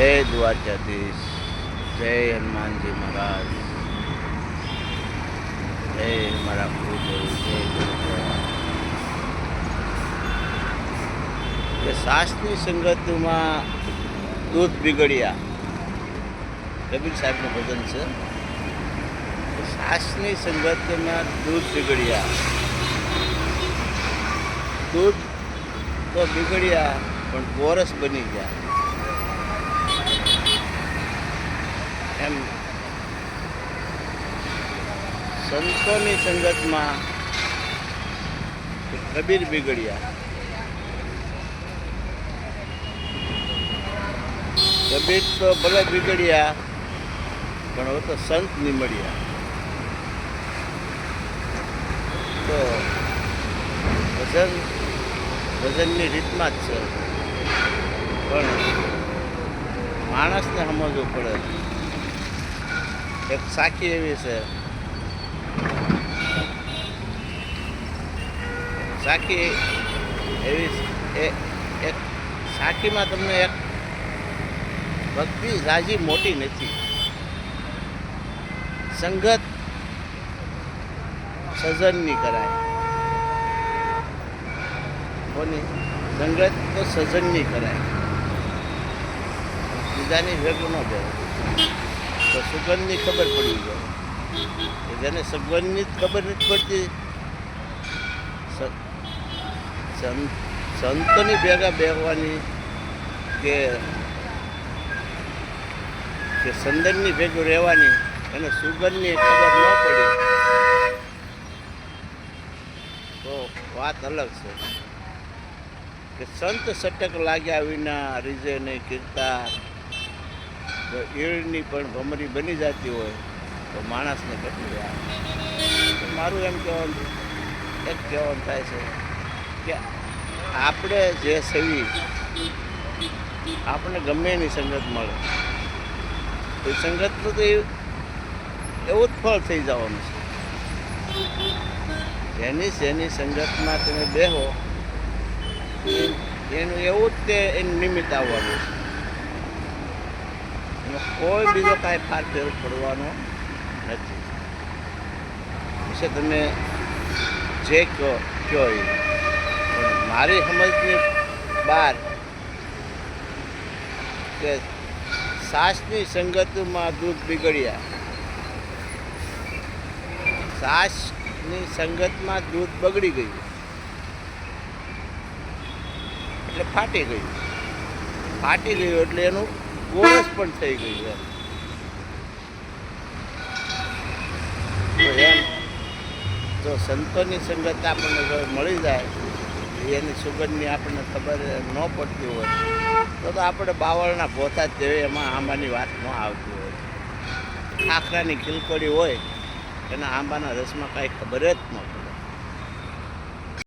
જય દ્વારકાધીશ, જય હનુમાનજી મહારાજ, જય મારા ગુરુદેવ, જય ગુરુદેવ. કે સાસની સંગતમાં દૂધ બિગડ્યા, કબીર સાહેબનું ભજન છે. સાસની સંગતમાં દૂધ બિગડ્યા, દૂધ તો બિગડ્યા પણ ગોરસ બની ગયા. એમ સંતોની સંગતમાં કબીર બિગડ્યા, કબીર તો ભલે બિગડ્યા પણ હવે તો સંત નીમળ્યા. તો ભજનની રીતમાં જ છે, પણ માણસને સમજવું પડે. એક સાખી એવી છે, સાખી એવી એક સાખીમાં તમને એક ભક્તિ રાજી મોટી નથી. સંગત સજનની કરાય, કોની સંગત તો સજનની કરાય, બીજાની ભેગું ન જાય તો સુગંધની ખબર પડી જાય. જેને સુગંધની જ ખબર નથી પડતી, સંતોની ભેગા બેહવાની કે સંદનની ભેગું રહેવાની, એને સુગંધની ખબર ન પડી તો વાત અલગ છે. કે સંત સટક લાગ્યા વિના રીઝે નહીં કીર્તા, જો ઈળની પણ ભમરી બની જતી હોય તો માણસને કેટલું આવે. મારું એમ કહેવાનું થાય છે કે આપણે જે સવી આપણે ગમે એની સંગત મળે, એ સંગતનું તો એવું જ ફળ થઈ જવાનું છે. જેની સંગતમાં તમે બેહો એનું એવું જ તે એનું નિમિત્ત આવવાનું છે. એમાં કોઈ બીજો કાંઈ ફાર ફેર પડવાનો નથી. વિશે તમે જે કહો એ મારી સમજની બહાર કે સાસની સંગતમાં દૂધ બિગડ્યા, સાસની સંગતમાં દૂધ બગડી ગયું એટલે ફાટી ગયું એટલે એનું ગોરસ પણ થઈ ગયું. એમ જો સંતોની સંગત આપણને જો મળી જાય, એની સુગંધની આપણને ખબર ન પડતી હોય તો આપણે બાવળના ભોથા જ જેવી એમાં આંબાની વાત ન આવતી હોય. ખાખરાની ખીલકોડી હોય એના આંબાના રસમાં કાંઈ ખબર જ ન પડે.